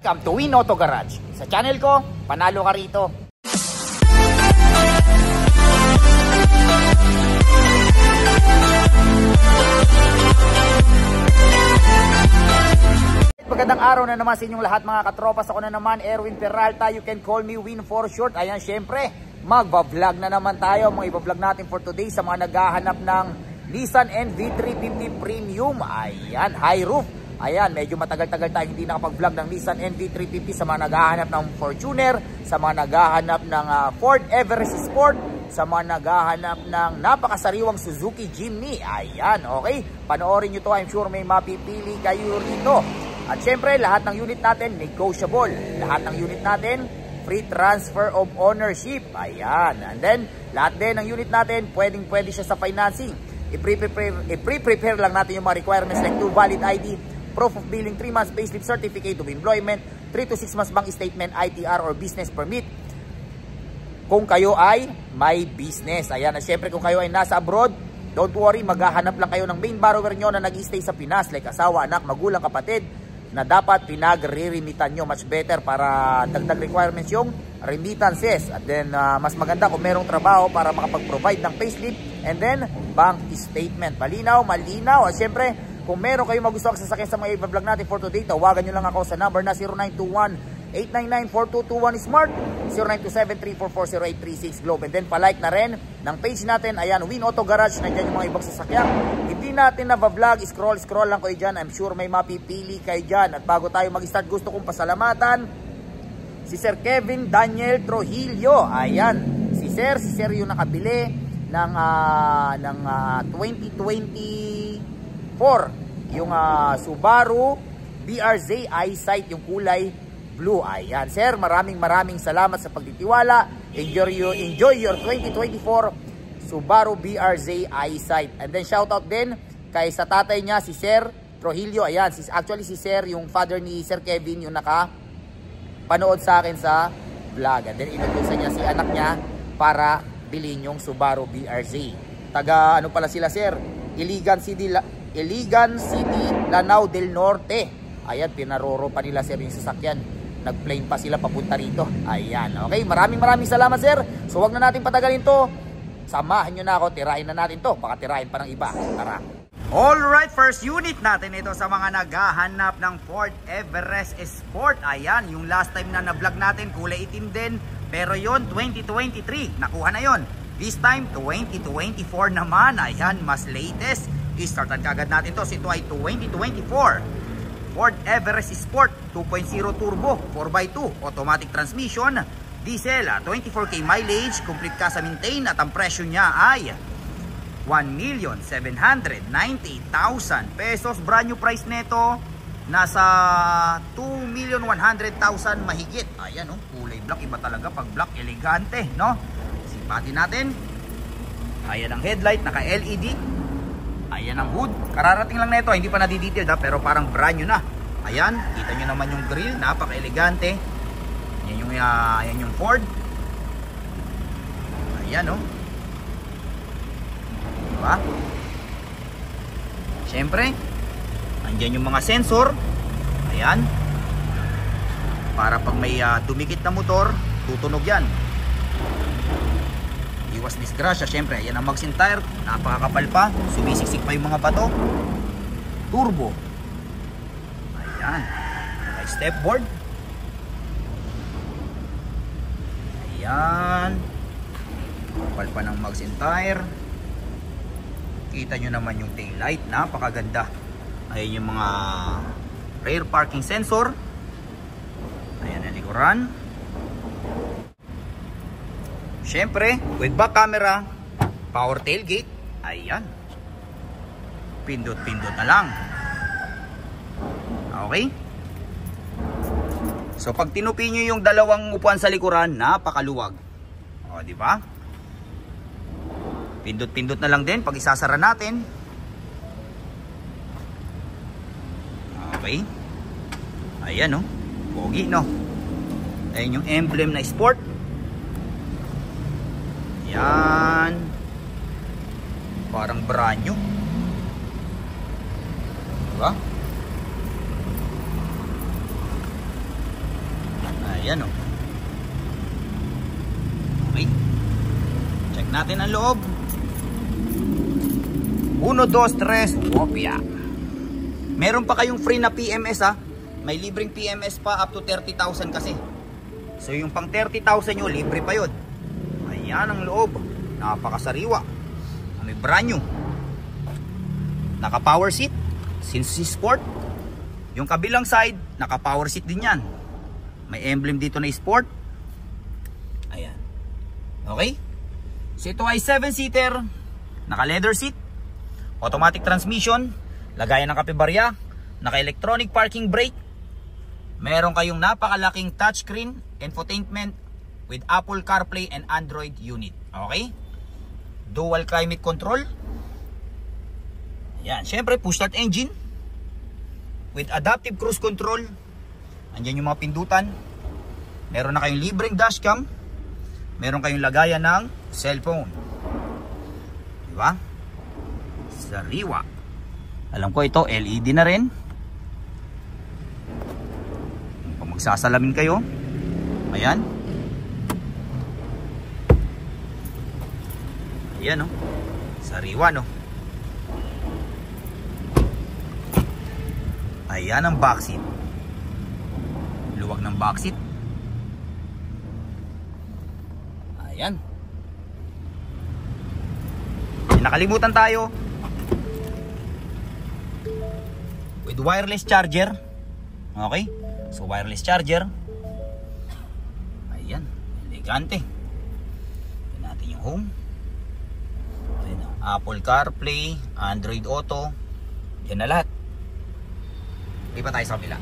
Welcome to Win Auto Garage. Sa channel ko, panalo ka rito. Magandang araw na naman sa inyong lahat mga katropas. Ako na naman, Erwin Peralta. You can call me Win for short. Ayan, syempre, magbablog na naman tayo. Mga ibablog natin for today sa mga naghahanap ng Nissan NV350 Premium. Ayan, high roof. Ayan, medyo matagal-tagal tayo hindi nakapag-vlog ng Nissan NV350 sa mga naghahanap ng Fortuner, sa mga naghahanap ng Ford Everest Sport, sa mga naghahanap ng napakasariwang Suzuki Jimny. Ayan, okay? Panoorin nyo to. I'm sure may mapipili kayo rito. At syempre, lahat ng unit natin negotiable. Lahat ng unit natin free transfer of ownership. Ayan. And then, lahat din ng unit natin pwede siya sa financing. I-prepare lang natin yung mga requirements like 2 valid ID, proof of billing, 3 months payslip, certificate of employment, 3 to 6 months bank statement, ITR or business permit. Kung kayo ay may business. Ayan, at syempre kung kayo ay nasa abroad, don't worry, maghahanap lang kayo ng main borrower nyo na nag-stay sa Pinas, like asawa, anak, magulang, kapatid, na dapat pinag-re-remitan nyo. Much better para dagdag requirements yung remittances. At then, mas maganda kung merong trabaho para makapag-provide ng payslip and then bank statement. Malinaw, malinaw. At syempre, kung meron kayong magustuhan sasakyan sa mga i-vlog natin for today, tawagan nyo lang ako sa number na 0921-899-4221 Smart, 0927-344-0836 Globe. And then palike na rin ng page natin. Ayan, Win Auto Garage. Nandiyan yung mga ibang sasakyan. Hindi natin na-vlog. Scroll lang kayo dyan. I'm sure may mapipili kayo dyan. At bago tayo mag-start, gusto kong pasalamatan si Sir Kevin Daniel Trujillo. Ayan, si Sir yung nakabili ng 2024 yung Subaru BRZ Eyesight, yung kulay blue. Ayan, Sir, maraming salamat sa pagtitiwala. Enjoy your 2024 Subaru BRZ Eyesight. And then shoutout din kay sa tatay niya, si Sir Trujillo. Ayan, actually si Sir, yung father ni Sir Kevin, yung nakapanood sa akin sa vlog. And then inutusan niya si anak niya para bilhin yung Subaru BRZ. Taga ano pala sila, Sir? Iligan City, Lanao del Norte. Ayan, pinaroro pa nila, Sir, yung sasakyan. Nag-plane pa sila papunta rito. Ayan, okay, maraming salamat, Sir. So wag na natin patagalin to. Samahan nyo na ako, tirahin na natin to. Baka tirahin pa ng iba. Tara. Alright, first unit natin ito sa mga naghahanap ng Ford Everest Sport. Ayan, yung last time na na-vlog natin, kulay itim din. Pero yon 2023, nakuha na yon. This time, 2024 naman. Ayan, mas latest. I-startan kagad natin to. Ito ay 2024 Ford Everest Sport 2.0 turbo 4x2 automatic transmission, diesel, 24k mileage, complete ka sa maintain, at ang presyo niya ay 1,798,000 pesos. Brand new price nito nasa 2,100,000 mahigit. Ayan, oh, kulay black, iba talaga pag black, elegante, no? Sipatin natin. Ayan ang headlight, naka LED. Ayan ang hood. Kararating lang nito, hindi pa na-detailed pero parang brand new na. Ayan, kita nyo naman yung grill, napaka-elegante. Ayan yung Ford. Ayan, oh. Diba? Siyempre, andyan yung mga sensor. Ayan. Para pag may dumikit na motor, tutunog yan. Iwas disgrasya, syempre. Ayan ang magsin tire, napakakapal pa, sumisiksik pa yung mga bato. Turbo. Ayan, may stepboard. Ayan, kapal pa ng magsin tire. Kita nyo naman yung tail light, napakaganda. Ayan yung mga rear parking sensor. Ayan ang likuran. Siyempre, with back camera, power tailgate. Ayan. Pindot-pindot na lang. Okay? So, pag tinupi nyo yung dalawang upuan sa likuran, napakaluwag. O, di ba? Pindot-pindot na lang din pag isasara natin. Okay. Ayan, no? Pogi, no? Ayan yung emblem na sport. Yan. Parang brand new. Diba? Ayan o. Okay. Check natin ang loob. 1, 2, 3, wopya. Meron pa kayong free na PMS ha. May libreng PMS pa up to 30,000 kasi. So yung pang 30,000 nyo, libre pa yun. Ayan ang loob. Napakasariwa. May brand new. Naka power seat. Since sport. Yung kabilang side, naka power seat din yan. May emblem dito na sport. Ayan. Okay. So ito ay 7-seater. Naka leather seat. Automatic transmission. Lagayan ng kapebarya. Naka electronic parking brake. Meron kayong napakalaking touchscreen, infotainment with Apple CarPlay and Android unit. Okay? Dual climate control. Ayan, syempre push start engine with adaptive cruise control. Andiyan yung mga pindutan. Meron na kayong libreng dashcam. Meron kayong lagayan ng cellphone. Diba? Sariwa. Alam ko ito, LED na rin. Magsasalamin kayo. Ayan. Ayan o. Sariwa no. Ayan ang backseat. Luwag ng backseat. Ayan. Nakalimutan tayo. With wireless charger. Okay. So wireless charger. Ayan, elegante. Tignan natin yung home. Ayan, Apple CarPlay, Android Auto. Yan na lahat. Iba tayo sa kabila.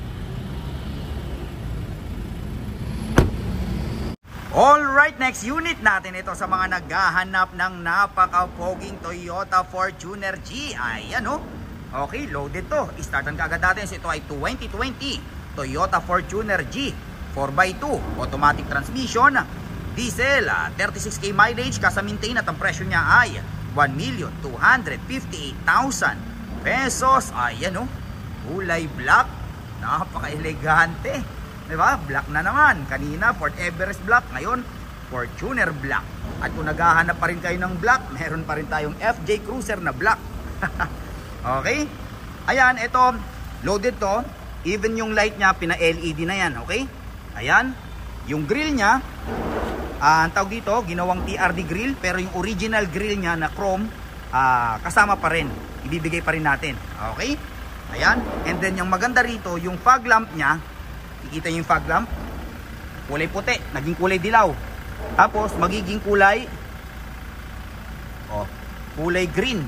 Alright, next unit natin ito sa mga naghahanap ng napaka-poging Toyota Fortuner G. Ayan o. Okay, loaded to. Startan kaagad natin. So ito ay 2020 Toyota Fortuner G 4x2 automatic transmission, diesel, 36k mileage, kasa-maintain at ang presyo niya ay 1,258,000 pesos. Ayan o, kulay black, napaka-elegante, diba? Black na naman, kanina Ford Everest black, ngayon Fortuner black. At kung naghahanap pa rin kayo ng black, meron pa rin tayong FJ Cruiser na black. Okay, ayan, ito loaded to. Even yung light niya, pina-LED na yan, okay? Ayan. Yung grill niya, ang tawag dito, ginawang TRD grill. Pero yung original grill niya na chrome, kasama pa rin. Ibibigay pa rin natin, okay? Ayan. And then yung maganda rito, yung fog lamp niya, ikita yung fog lamp, kulay puti, naging kulay dilaw. Tapos, magiging kulay, kulay green.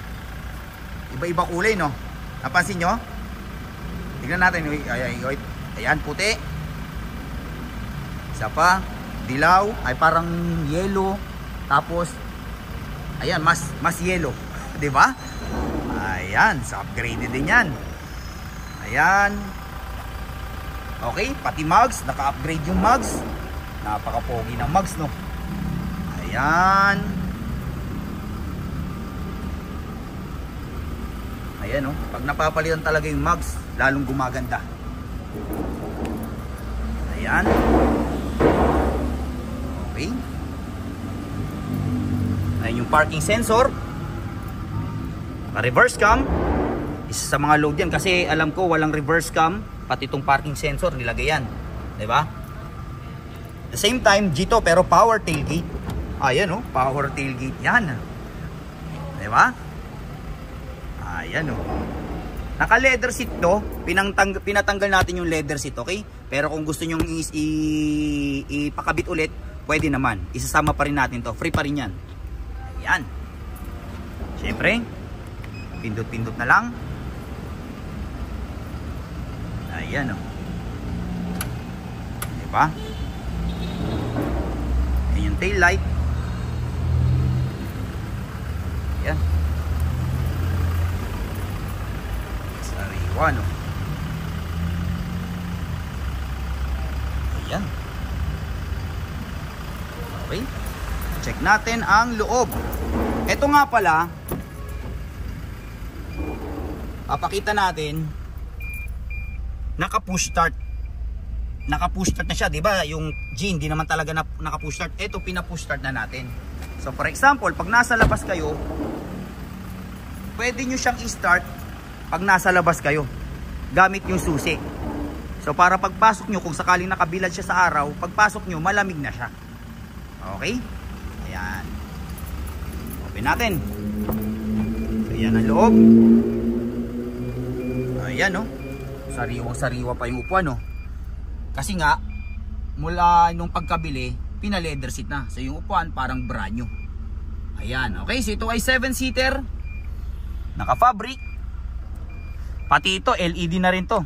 Iba-iba kulay, no? Napansin nyo? Tignan natin. Ayan, puti. Isa pa, dilaw, ay parang yellow. Tapos, ayan, mas yellow. Diba? Ayan, sa upgraded din yan. Ayan. Okay, pati mugs, naka-upgrade yung mugs. Napaka-pogi ng mugs, no? Ayan. Ayan, oh. Pag napapalitan talaga yung mugs, lalong gumaganda. Ayan. Okay. Ayan yung parking sensor. Reverse cam. Isa sa mga load yan kasi alam ko walang reverse cam. Pati itong parking sensor nilagay yan. Diba? At the same time, G to pero power tailgate. Ayan, oh. Power tailgate yan. Diba? Ayan o. Naka leather seat to. Pinatanggal natin yung leather seat, okay? Pero kung gusto nyo ipakabit ulit, pwede naman. Isasama pa rin natin to. Free pa rin yan. Ayan. Siyempre, pindot-pindot na lang. Ayan o. Diba? Ayan yung tail light. Ayan. Sariwa, no? Ayan. Okay. Check natin ang loob. Ito nga pala, papakita natin, naka push start. naka-push start na siya, 'di ba? Yung G hindi naman talaga naka-push start. Ito pina-push start na natin. So for example, pag nasa labas kayo, pwede nyo siyang i-start pag nasa labas kayo gamit yung susi. So para pagpasok nyo, kung sakaling nakabilad siya sa araw, pagpasok nyo malamig na siya. Okay? Ayan. Open natin. So yan ang loob. Ayan, no? Sariwang-sariwa pa yung upuan, no? Kasi nga, mula nung pagkabili, pina-leather seat na. So yung upuan parang brand new. Ayan, okay? So ito ay 7-seater. Naka-fabric. Pati ito, LED na rin to.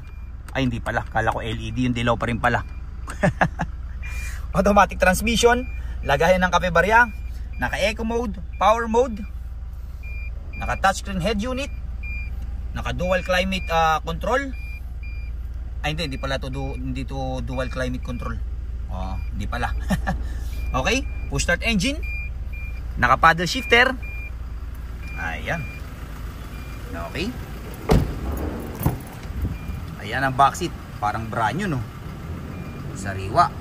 Ay, hindi pala. Kala ko LED, yung dilaw pa rin pala. Automatic transmission. Lagayan ng kape barya. Naka-eco mode, power mode. Naka-touchscreen head unit. Naka-dual climate control. Ay, hindi pala to, hindi to dual climate control. Oh, hindi pala. Okay, push start engine. Naka-paddle shifter. Ayan. Okay. Ayan ang back seat. Parang brand new, no? Sariwa.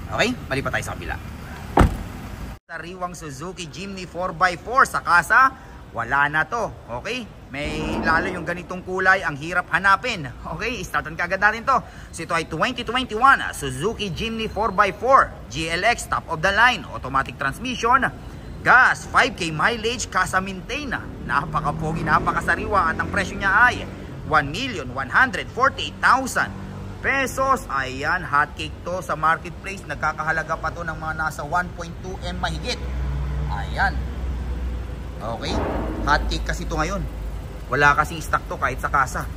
Okay, malipat tayo sa kabila. Sariwang Suzuki Jimny 4x4 sa kasa. Wala na to. Okay? May lalo yung ganitong kulay, ang hirap hanapin. Okay, startan kagad natin to. So ito ay 2021 Suzuki Jimny 4x4 GLX, top of the line, automatic transmission, gas, 5K mileage, kasa maintain. Napaka-pogi, napakasariwa at ang presyo niya ay 1,148,000 pesos. Ayan, hot cake to sa marketplace. Nagkakahalaga pa to ng mga nasa 1.2M mahigit. Ayan. Okay, hot cake kasi to ngayon. Wala kasing stock to kahit sa kasa.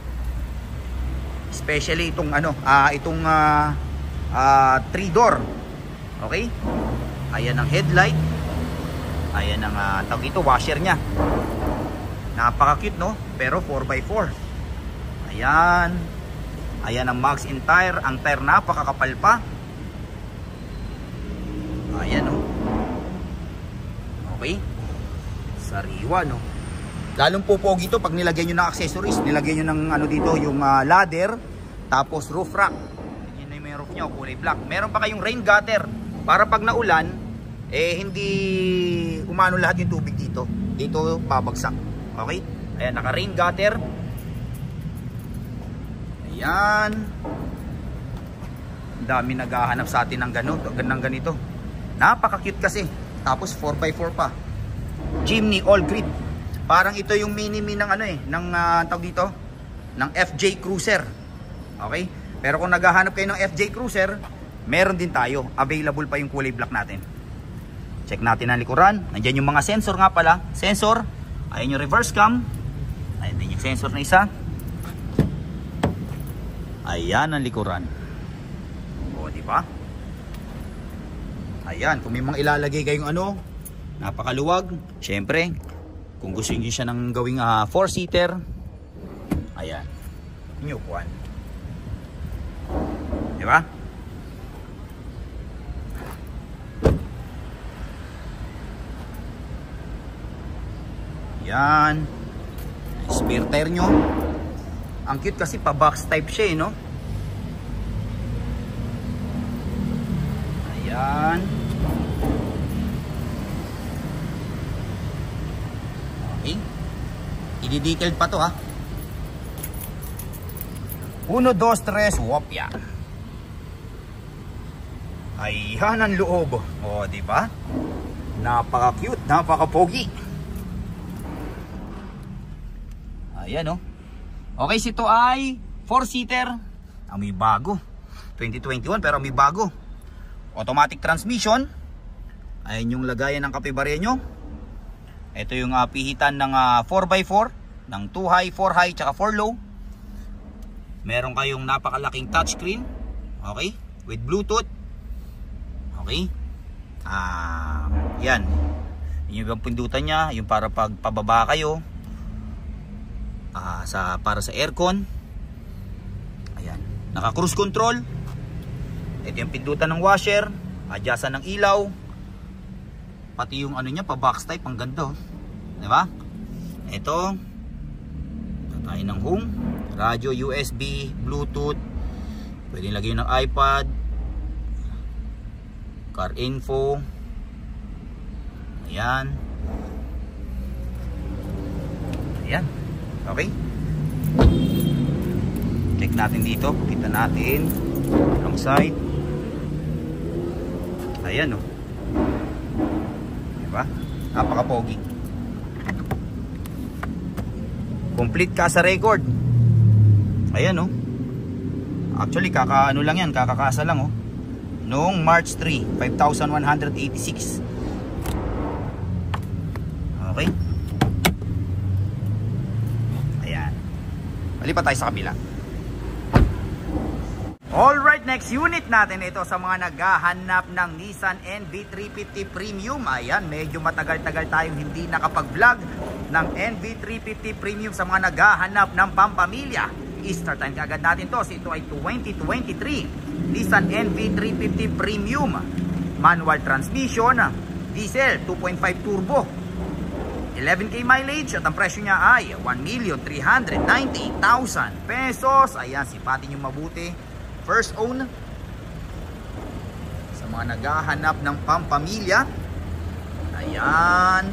Especially itong ano, itong 3-door. Okay? Ayan ang headlight. Ayan ang tawag ito, washer niya. Napaka-cute, no? Pero 4x4. Ayan. Ayan ang mags in tire. Ang tire napakakapal pa. Ayan, no? Okay? Sariwa, no? Lalong popogi ito pag nilagay nyo ng accessories. Nilagay nyo ng ano dito, yung ladder, tapos roof rack. Yun na yung roof nyo, kulay black. Meron pa kayong rain gutter para pag naulan, eh hindi umano lahat yung tubig dito. Dito babagsak. Okay? Ayan, naka rain gutter. Ayan. Dami naghahanap sa atin ng ganito. Napaka-cute kasi. Tapos 4x4 pa. Jimny all grid. Parang ito yung mini-me ng ano ng tawag dito, ng FJ Cruiser. Okay? Pero kung naghahanap kayo ng FJ Cruiser, meron din tayo. Available pa yung kulay black natin. Check natin ang likuran. Nandiyan yung mga sensor nga pala. Sensor. Ayan yung reverse cam. Ayan din yung sensor na isa. Ayan ang likuran. O, di ba? Ayan, kung may mga ilalagay kayong ano, napakaluwag. Syempre, kung gusto niyo siya ng gawing 4-seater, ayan, yung upuan. Diba? Yan. Spare tire nyo. Ang cute kasi pa-box type siya, no? Ayan. Okay. I-detailed pa to, ha. 1, 2, 3, wopya. Ayan ang loob. O, diba? Napaka-cute, napaka-pogi. Ayan, o. Okay, ito ay 4-seater. May bago. 2021, pero may bago. Automatic transmission. Ayan yung lagayan ng kape barya nyo. Ito yung pihitan ng 4x4, ng 2 high, 4 high, tsaka 4 low. Meron kayong napakalaking touchscreen. Okay, with Bluetooth. Okay. Yan. Yung pindutan niya, yung para pag pababa kayo. Para sa aircon. Ayan. Naka cruise control. Ito yung pindutan ng washer. Adjustan ng ilaw. Pati yung ano niya, pa box type, ang ganda, oh. Diba? Ito, tayo ng home, radio, USB, Bluetooth, Pwede lagyan ng iPad, car info. Ayan. Ayan. Okay. Check natin dito. Kita natin. Wrong side. Ayan, oh. Diba? Napaka-pogi. Complete ka sa record. Ayan, oh. Actually, kakaano lang yan. Kakakasa lang, oh. Noong March 3, 5,186. Okay. Ayan. Malipat tayo sa kabila. Alright, next unit natin ito sa mga naghahanap ng Nissan NV350 Premium. Ayan, medyo matagal-tagal tayong hindi nakapag-vlog ng NV350 Premium sa mga naghahanap ng pampamilya. Start time kagad natin to. So, ito ay 2023 Nissan NV350 Premium. Manual transmission, diesel, 2.5 turbo, 11K mileage at ang presyo niya ay 1,398,000 pesos. Ayan, sipatin nyo mabuti. First own sa mga naghahanap ng pampamilya. Ayan.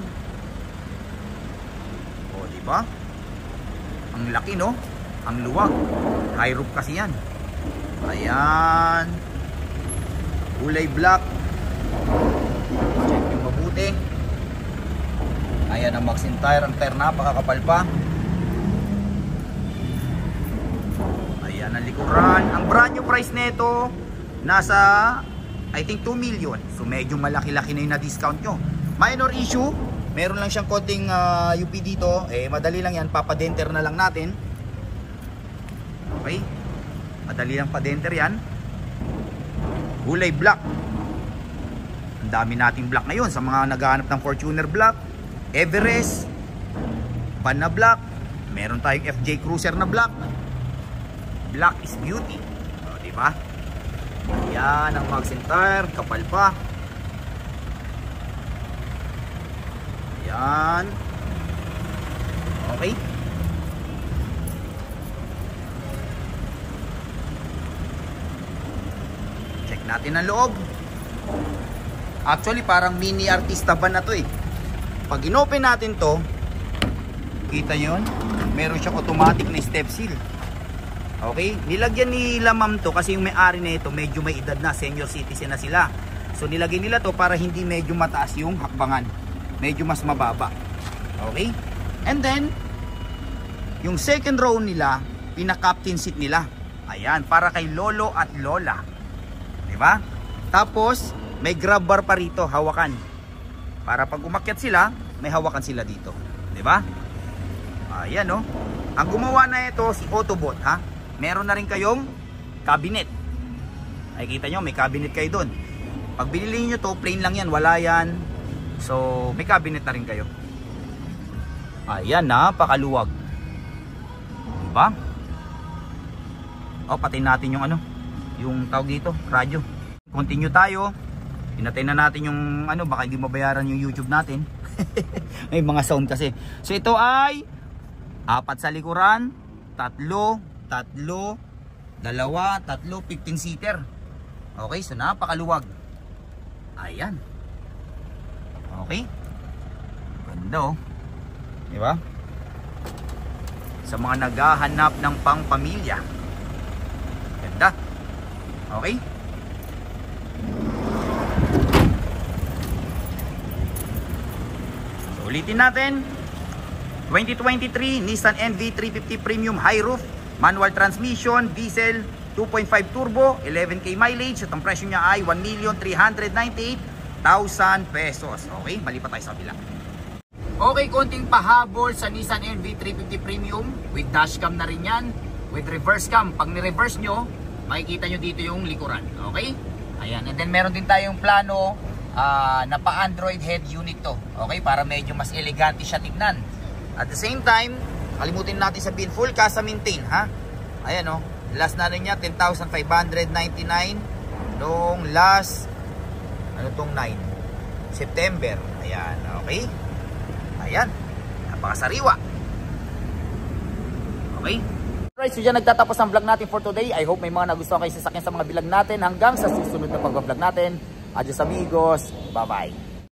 O, diba? Ang laki, no? Ang luwag. High roof kasi yan. Ayan. Kulay black. Check nyo mabuti. Ayan ang Maxxin tire. Ang tire napakakapal pa. Ayan ang likuran. Ang brand new price nito nasa I think 2 million. So medyo malaki-laki na yung na-discount nyo. Minor issue. Meron lang siyang konting UP dito. Madali lang yan. Papadenter na lang natin. Okay. Madali lang padenter yan. Kulay black. Ang dami nating black ngayon. Sa mga naghahanap ng Fortuner black, Everest, Pan na black. Meron tayong FJ Cruiser na black. Black is beauty. O, diba? Ayan ang Maxxin tire. Kapal pa. Ayan. Okay. Check natin ang loob. Actually, parang mini artista van na to eh. Pag inopen natin to, kita yun, meron siyang automatic na step seal. Okay, nilagyan nila ma'am to kasi yung may-ari na ito medyo may edad na, senior citizen na sila. So nilagyan nila to para hindi medyo mataas yung hakbangan, medyo mas mababa. Okay, and then yung second row nila, pinaka-captain seat nila. Ayan, para kay lolo at lola. Diba? Tapos may grab bar pa rito, hawakan. Para pag umakyat sila, may hawakan sila dito. Diba? Ayan, oh. Ang gumawa na ito si Autobot, ha? Meron na rin kayong cabinet. Nakikita nyo, may cabinet kayo doon. Pag binili nyo to, plain lang yan, wala yan. So, may cabinet na rin kayo. Ayan, napakaluwag. Diba? O, patayin natin yung ano, yung tawag dito, radyo. Continue tayo. Pinatay na natin yung ano, baka hindi mabayaran yung YouTube natin. May mga sound kasi. So, ito ay 4 sa likuran, 3, 2, 3, 15 seater. Okay, so napakaluwag. Ayan. Okay. Ganda, oh. Diba? Sa mga naghahanap ng pangpamilya. Ganda. Okay. So, ulitin natin. 2023 Nissan NV350 Premium High Roof, manual transmission, diesel, 2.5 turbo, 11K mileage at ang presyo niya ay 1,398,000 pesos. Okay, malipat tayo sa kabila. Okay, konting pahabol sa Nissan NV350 Premium with dashcam na rin yan, with reverse cam. Pag ni-reverse nyo, makikita nyo dito yung likuran. Okay, ayan, and then meron din tayong plano na pa-Android head unit to. Okay, para medyo mas elegante siya tignan. At the same time, kalimutin natin sabihin, full CASA maintain, ha? Ayan, oh. Last na rin niya, 10,599 noong last, ano tong 9? September. Ayan, okay? Ayan, napakasariwa. Okay? Alright, so dyan nagtatapos ang vlog natin for today. I hope may mga nagustuhan kayo sasakyan sa mga vlog natin. Hanggang sa susunod na pag-vlog natin. Adios amigos. Bye-bye.